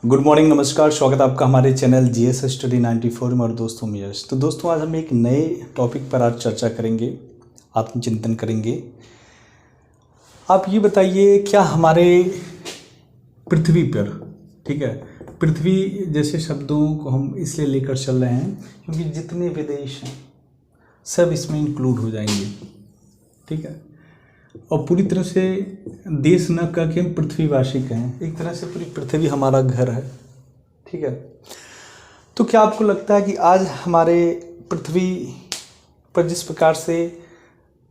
Good morning, नमस्कार। स्वागत है आपका हमारे चैनल जीएस स्टडी 94 में। और दोस्तों मैं यश। तो दोस्तों आज हम एक नए टॉपिक पर आज चर्चा करेंगे, आत्मचिंतन करेंगे। आप ये बताइए, क्या हमारे पृथ्वी पर, ठीक है, पृथ्वी जैसे शब्दों को हम इसलिए लेकर चल रहे हैं क्योंकि जितने भी देश हैं सब इसमें इंक्लूड हो जाएंगे, ठीक है। और पूरी तरह से देश न कह के हम पृथ्वीवासी कहें, एक तरह से पूरी पृथ्वी हमारा घर है, ठीक है। तो क्या आपको लगता है कि आज हमारे पृथ्वी पर जिस प्रकार से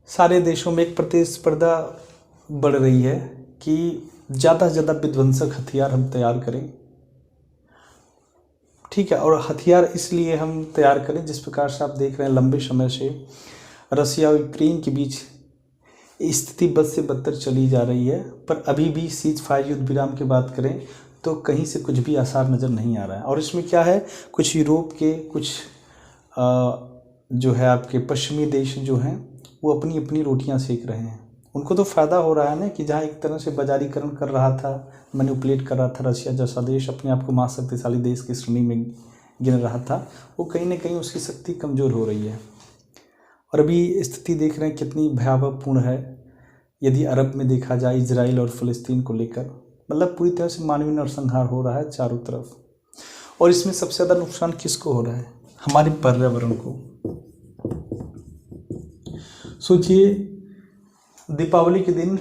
सारे देशों में एक प्रतिस्पर्धा बढ़ रही है कि ज़्यादा से ज़्यादा विध्वंसक हथियार हम तैयार करें, ठीक है। और हथियार इसलिए हम तैयार करें, जिस प्रकार से आप देख रहे हैं लंबे समय से रसिया और यूक्रेन के बीच स्थिति बद से बदतर चली जा रही है, पर अभी भी सीज फायर युद्ध विराम की बात करें तो कहीं से कुछ भी आसार नज़र नहीं आ रहा है। और इसमें क्या है, कुछ यूरोप के कुछ जो है आपके पश्चिमी देश जो हैं वो अपनी अपनी रोटियां सेक रहे हैं। उनको तो फ़ायदा हो रहा है ना कि जहाँ एक तरह से बाजारीकरण कर रहा था, मैनिपुलेट कर रहा था रशिया जैसा देश, अपने आप को महाशक्तिशाली देश की श्रेणी में गिन रहा था, वो कहीं ना कहीं उसकी शक्ति कमज़ोर हो रही है। और अभी स्थिति देख रहे हैं कितनी भयावहपूर्ण है। यदि अरब में देखा जाए, इजराइल और फ़लस्तीन को लेकर, मतलब पूरी तरह से मानवीय नरसंहार हो रहा है चारों तरफ। और इसमें सबसे ज़्यादा नुकसान किसको हो रहा है? हमारे पर्यावरण को। सोचिए, दीपावली के दिन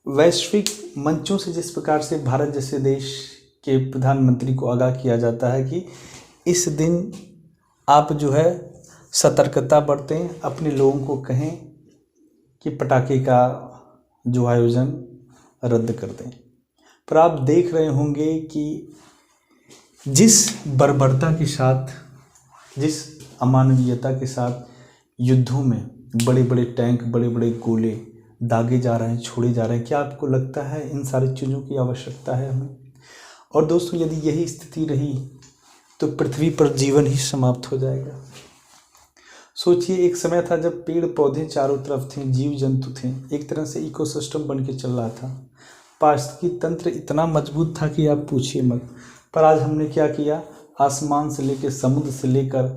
वैश्विक मंचों से जिस प्रकार से भारत जैसे देश के प्रधानमंत्री को आगाह किया जाता है कि इस दिन आप जो है सतर्कता बरतें, अपने लोगों को कहें कि पटाखे का जो आयोजन रद्द कर दें। पर आप देख रहे होंगे कि जिस बर्बरता के साथ, जिस अमानवीयता के साथ युद्धों में बड़े बड़े टैंक, बड़े बड़े गोले दागे जा रहे हैं, छोड़े जा रहे हैं, क्या आपको लगता है इन सारी चीज़ों की आवश्यकता है हमें? और दोस्तों, यदि यही स्थिति रही तो पृथ्वी पर जीवन ही समाप्त हो जाएगा। सोचिए, एक समय था जब पेड़ पौधे चारों तरफ थे, जीव जंतु थे, एक तरह से इकोसिस्टम बन के चल रहा था, पारिस्थितिकी तंत्र इतना मजबूत था कि आप पूछिए मत। पर आज हमने क्या किया, आसमान से लेकर समुद्र से लेकर,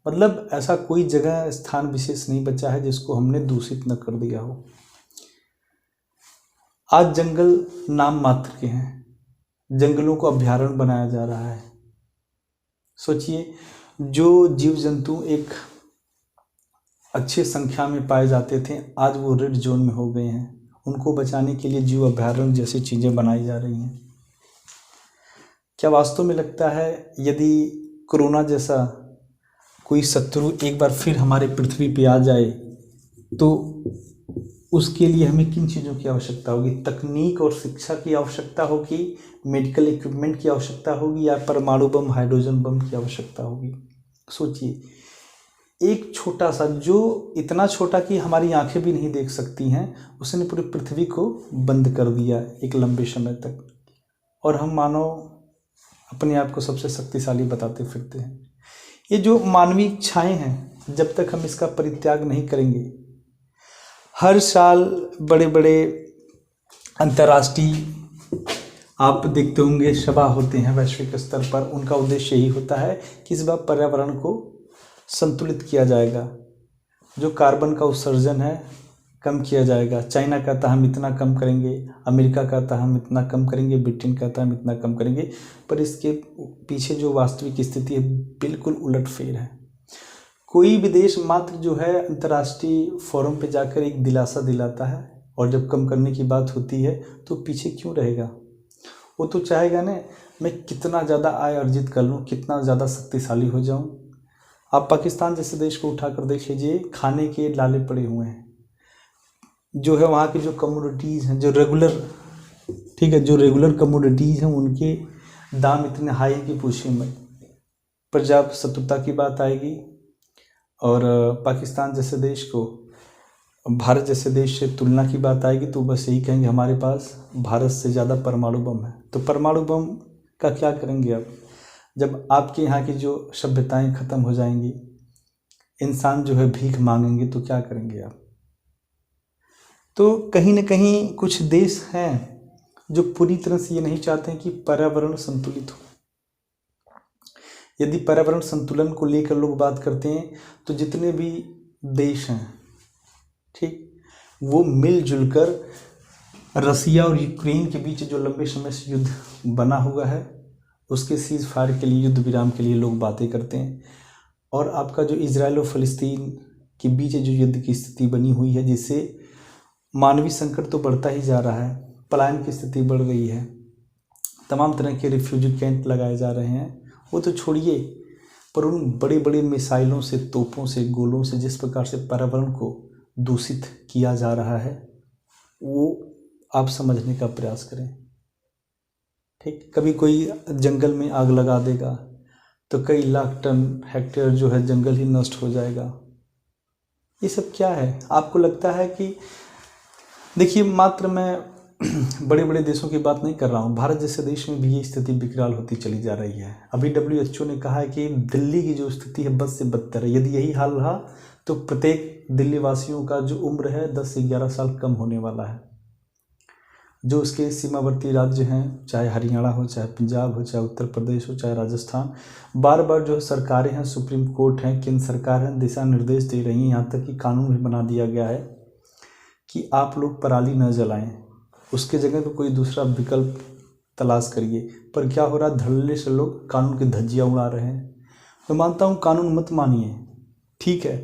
मतलब ऐसा कोई जगह स्थान विशेष नहीं बचा है जिसको हमने दूषित न कर दिया हो। आज जंगल नाम मात्र के हैं, जंगलों को अभयारण्य बनाया जा रहा है। सोचिए, जो जीव जंतु एक अच्छे संख्या में पाए जाते थे आज वो रेड जोन में हो गए हैं। उनको बचाने के लिए जीव अभयारण्य जैसी चीज़ें बनाई जा रही हैं। क्या वास्तव में लगता है यदि कोरोना जैसा कोई शत्रु एक बार फिर हमारे पृथ्वी पे आ जाए तो उसके लिए हमें किन चीज़ों की आवश्यकता होगी? तकनीक और शिक्षा की आवश्यकता होगी, मेडिकल इक्विपमेंट की आवश्यकता होगी, या परमाणु बम, हाइड्रोजन बम की आवश्यकता होगी? सोचिए, एक छोटा सा, जो इतना छोटा कि हमारी आंखें भी नहीं देख सकती हैं, उसने पूरी पृथ्वी को बंद कर दिया एक लंबे समय तक। और हम मानो अपने आप को सबसे शक्तिशाली बताते फिरते हैं। ये जो मानवीय इच्छाएं हैं, जब तक हम इसका परित्याग नहीं करेंगे, हर साल बड़े बड़े अंतर्राष्ट्रीय आप देखते होंगे सभा होते हैं वैश्विक स्तर पर। उनका उद्देश्य यही होता है कि इस बार पर्यावरण को संतुलित किया जाएगा, जो कार्बन का उत्सर्जन है कम किया जाएगा। चाइना कहता हम इतना कम करेंगे, अमेरिका कहता हम इतना कम करेंगे, ब्रिटेन कहता हम इतना कम करेंगे, पर इसके पीछे जो वास्तविक स्थिति है बिल्कुल उलटफेर है। कोई भी देश मात्र जो है अंतर्राष्ट्रीय फोरम पे जाकर एक दिलासा दिलाता है, और जब कम करने की बात होती है तो पीछे क्यों रहेगा? वो तो चाहेगा ना मैं कितना ज़्यादा आय अर्जित कर लूँ, कितना ज़्यादा शक्तिशाली हो जाऊँ। आप पाकिस्तान जैसे देश को उठाकर देख लीजिए, खाने के लाले पड़े हुए हैं। जो है वहाँ की जो कमोडिटीज़ हैं, जो रेगुलर, ठीक है, जो रेगुलर कमोडिटीज़ हैं उनके दाम इतने हाई कि पूछिए मत। पर जब शत्रुता की बात आएगी और पाकिस्तान जैसे देश को भारत जैसे देश से तुलना की बात आएगी तो बस यही कहेंगे हमारे पास भारत से ज़्यादा परमाणु बम है। तो परमाणु बम का क्या करेंगे आप? जब आपके यहाँ की जो सभ्यताएं ख़त्म हो जाएंगी, इंसान जो है भीख मांगेंगे, तो क्या करेंगे आप? तो कहीं न कहीं कुछ देश हैं जो पूरी तरह से ये नहीं चाहते हैं कि पर्यावरण संतुलित हो। यदि पर्यावरण संतुलन को लेकर लोग बात करते हैं तो जितने भी देश हैं, ठीक, वो मिलजुल कर रसिया और यूक्रेन के बीच जो लंबे समय से युद्ध बना हुआ है उसके सीज फायर के लिए, युद्ध विराम के लिए लोग बातें करते हैं। और आपका जो इजराइल और फ़लस्तीन के बीच जो युद्ध की स्थिति बनी हुई है, जिससे मानवीय संकट तो बढ़ता ही जा रहा है, पलायन की स्थिति बढ़ गई है, तमाम तरह के रिफ्यूजी कैंप लगाए जा रहे हैं, वो तो छोड़िए, पर उन बड़े बड़े मिसाइलों से, तोपों से, गोलों से जिस प्रकार से पर्यावरण को दूषित किया जा रहा है वो आप समझने का प्रयास करें। ठीक, कभी कोई जंगल में आग लगा देगा तो कई लाख टन हेक्टेयर जो है जंगल ही नष्ट हो जाएगा। ये सब क्या है? आपको लगता है कि देखिए, मात्र मैं बड़े बड़े देशों की बात नहीं कर रहा हूँ, भारत जैसे देश में भी ये स्थिति विकराल होती चली जा रही है। अभी WHO ने कहा है कि दिल्ली की जो स्थिति है बद से बदतर है। यदि यही हाल रहा तो प्रत्येक दिल्ली वासियों का जो उम्र है 10 से 11 साल कम होने वाला है। जो उसके सीमावर्ती राज्य हैं, चाहे हरियाणा हो, चाहे पंजाब हो, चाहे उत्तर प्रदेश हो, चाहे राजस्थान, बार बार जो सरकारें हैं, सुप्रीम कोर्ट हैं, केंद्र सरकार हैं, दिशा निर्देश दे रही हैं, यहाँ तक कि कानून भी बना दिया गया है कि आप लोग पराली न जलाएं, उसके जगह पर कोई दूसरा विकल्प तलाश करिए। पर क्या हो रहा है, धड़ल्ले से लोग कानून की धज्जियाँ उड़ा रहे हैं। मैं मानता हूँ कानून मत मानिए, ठीक है,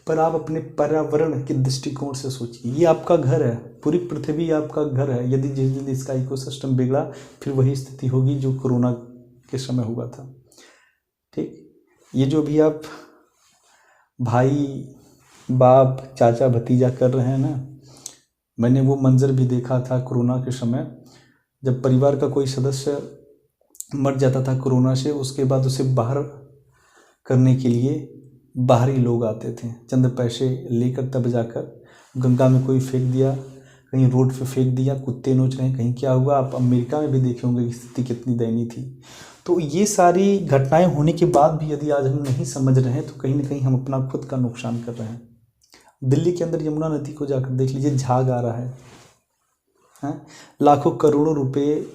पर आप अपने पर्यावरण के दृष्टिकोण से सोचिए। ये आपका घर है, पूरी पृथ्वी आपका घर है। यदि जिस दिन इसका इकोसिस्टम बिगड़ा फिर वही स्थिति होगी जो कोरोना के समय हुआ था। ठीक, ये जो भी आप भाई बाप चाचा भतीजा कर रहे हैं ना, मैंने वो मंजर भी देखा था कोरोना के समय, जब परिवार का कोई सदस्य मर जाता था कोरोना से, उसके बाद उसे बाहर करने के लिए बाहरी लोग आते थे, चंद पैसे लेकर, तब जाकर गंगा में कोई फेंक दिया, कहीं रोड पे फेंक दिया, कुत्ते नोच रहे हैं, कहीं क्या हुआ। आप अमेरिका में भी देखे होंगे कि स्थिति कितनी दयनीय थी। तो ये सारी घटनाएं होने के बाद भी यदि आज हम नहीं समझ रहे हैं तो कहीं ना कहीं हम अपना खुद का नुकसान कर रहे हैं। दिल्ली के अंदर यमुना नदी को जाकर देख लीजिए, झाग आ रहा है। लाखों करोड़ों रुपए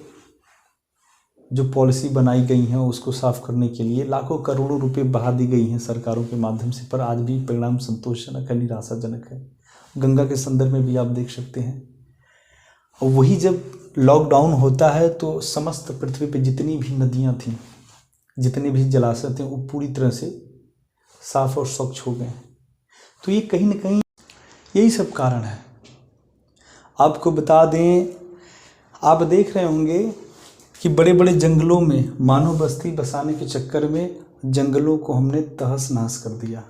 जो पॉलिसी बनाई गई हैं उसको साफ करने के लिए लाखों करोड़ों रुपए बहा दी गई हैं सरकारों के माध्यम से, पर आज भी परिणाम संतोषजनक है, निराशाजनक है। गंगा के संदर्भ में भी आप देख सकते हैं। और वही जब लॉकडाउन होता है तो समस्त पृथ्वी पे जितनी भी नदियां थीं, जितने भी जलाशय थे, वो पूरी तरह से साफ और स्वच्छ हो गए। तो ये कहीं ना कहीं यही सब कारण है। आपको बता दें, आप देख रहे होंगे कि बड़े बड़े जंगलों में मानव बस्ती बसाने के चक्कर में जंगलों को हमने तहस नहस कर दिया।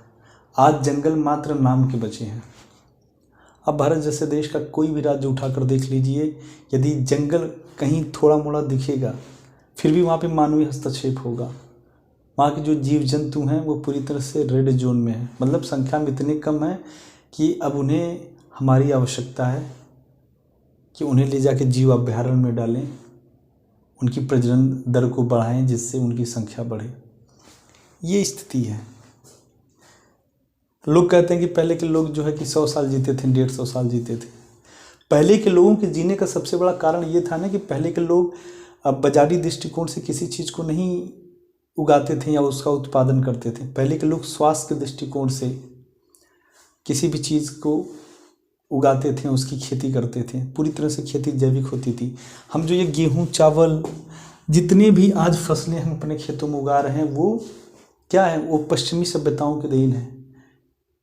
आज जंगल मात्र नाम के बचे हैं। अब भारत जैसे देश का कोई भी राज्य उठाकर देख लीजिए, यदि जंगल कहीं थोड़ा मोड़ा दिखेगा फिर भी वहाँ पे मानवीय हस्तक्षेप होगा। वहाँ के जो जीव जंतु हैं वो पूरी तरह से रेड जोन में है, मतलब संख्या में इतने कम है कि अब उन्हें हमारी आवश्यकता है कि उन्हें ले जाके जीव अभयारण्य में डालें, उनकी प्रजनन दर को बढ़ाएं जिससे उनकी संख्या बढ़े। ये स्थिति है। लोग कहते हैं कि पहले के लोग जो है कि 100 साल जीते थे, 150 साल जीते थे। पहले के लोगों के जीने का सबसे बड़ा कारण ये था ना कि पहले के लोग अब बाजारी दृष्टिकोण से किसी चीज़ को नहीं उगाते थे या उसका उत्पादन करते थे। पहले के लोग स्वास्थ्य के दृष्टिकोण से किसी भी चीज़ को उगाते थे, उसकी खेती करते थे। पूरी तरह से खेती जैविक होती थी। हम जो ये गेहूँ, चावल, जितने भी आज फसलें हम अपने खेतों में उगा रहे हैं वो क्या है, वो पश्चिमी सभ्यताओं के देन है।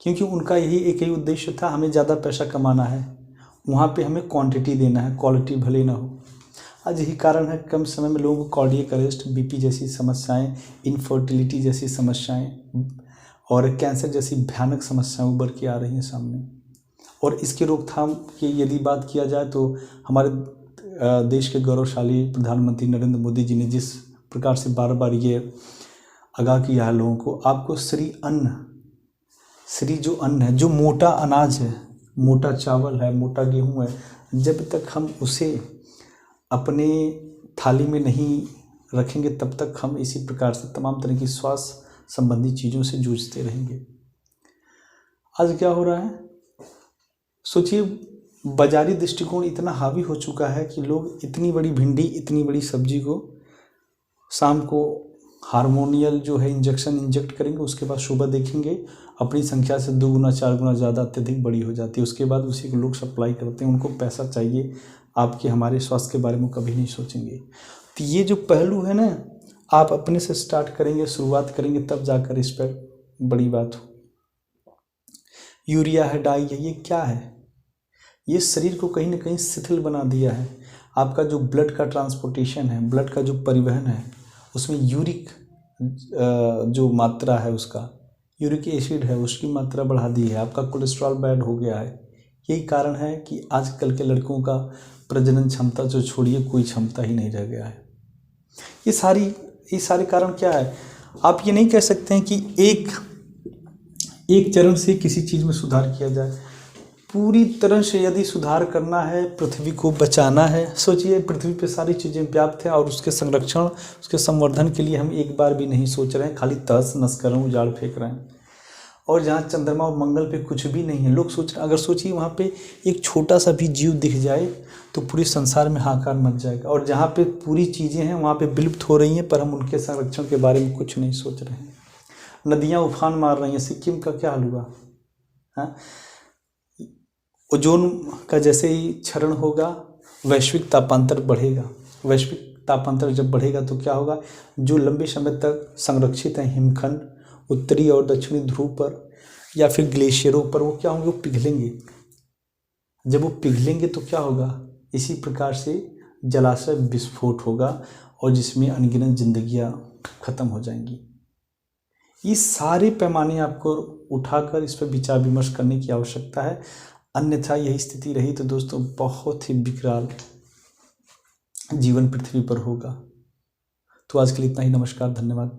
क्योंकि उनका यही एक ही उद्देश्य था, हमें ज़्यादा पैसा कमाना है, वहाँ पे हमें क्वांटिटी देना है, क्वालिटी भले ना हो। आज यही कारण है कम समय में लोगों को कार्डियक अरेस्ट, बीपी जैसी समस्याएं, इनफर्टिलिटी जैसी समस्याएं और कैंसर जैसी भयानक समस्याएं उभर के आ रही हैं सामने। और इसके रोकथाम की यदि बात किया जाए तो हमारे देश के गौरवशाली प्रधानमंत्री नरेंद्र मोदी जी ने जिस प्रकार से बार बार ये आगाह किया है लोगों को, आपको श्री जो अन्न है, जो मोटा अनाज है, मोटा चावल है, मोटा गेहूं है, जब तक हम उसे अपने थाली में नहीं रखेंगे तब तक हम इसी प्रकार से तमाम तरह की स्वास्थ्य संबंधी चीज़ों से जूझते रहेंगे। आज क्या हो रहा है सोचिए, बाजारी दृष्टिकोण इतना हावी हो चुका है कि लोग इतनी बड़ी भिंडी, इतनी बड़ी सब्जी को शाम को हार्मोनियल जो है इंजेक्शन इंजेक्ट करेंगे, उसके बाद सुबह देखेंगे अपनी संख्या से 2 गुना 4 गुना ज़्यादा अत्यधिक बड़ी हो जाती है। उसके बाद उसी को लोग सप्लाई करते हैं, उनको पैसा चाहिए, आपके हमारे स्वास्थ्य के बारे में कभी नहीं सोचेंगे। तो ये जो पहलू है ना, आप अपने से स्टार्ट करेंगे, शुरुआत करेंगे, तब जाकर इस पर बड़ी बात हो। यूरिया है, डाई है, ये क्या है? ये शरीर को कहीं ना कहीं शिथिल बना दिया है। आपका जो ब्लड का ट्रांसपोर्टेशन है, ब्लड का जो परिवहन है, उसमें यूरिक जो मात्रा है, उसका यूरिक एसिड है, उसकी मात्रा बढ़ा दी है। आपका कोलेस्ट्रॉल बैड हो गया है। यही कारण है कि आजकल के लड़कों का प्रजनन क्षमता जो छोड़िए, कोई क्षमता ही नहीं रह गया है। ये सारे कारण क्या है? आप ये नहीं कह सकते हैं कि एक चरण से किसी चीज़ में सुधार किया जाए। पूरी तरह से यदि सुधार करना है, पृथ्वी को बचाना है, सोचिए पृथ्वी पे सारी चीज़ें व्याप्त हैं और उसके संरक्षण, उसके संवर्धन के लिए हम एक बार भी नहीं सोच रहे हैं, खाली तहस नस कर उजाड़ फेंक रहे हैं। और जहाँ चंद्रमा और मंगल पे कुछ भी नहीं है, लोग सोच रहे हैं, अगर सोचिए वहाँ पे एक छोटा सा भी जीव दिख जाए तो पूरे संसार में हाहाकार मच जाएगा। और जहाँ पे पूरी चीज़ें हैं वहाँ पे विलुप्त हो रही हैं, पर हम उनके संरक्षण के बारे में कुछ नहीं सोच रहे हैं। नदियाँ उफान मार रही हैं, सिक्किम का क्या हाल हुआ? हाँ, ओजोन का जैसे ही क्षरण होगा, वैश्विक तापांतर बढ़ेगा। वैश्विक तापांतर जब बढ़ेगा तो क्या होगा? जो लंबे समय तक संरक्षित हैं हिमखंड उत्तरी और दक्षिणी ध्रुव पर या फिर ग्लेशियरों पर, वो क्या होंगे? वो पिघलेंगे। जब वो पिघलेंगे तो क्या होगा? इसी प्रकार से जलाशय विस्फोट होगा और जिसमें अनगिनत जिंदगियां खत्म हो जाएंगी। ये सारे पैमाने आपको उठाकर इस पर विचार विमर्श करने की आवश्यकता है, अन्यथा यही स्थिति रही तो दोस्तों बहुत ही विकराल जीवन पृथ्वी पर होगा। तो आज के लिए इतना ही। नमस्कार, धन्यवाद।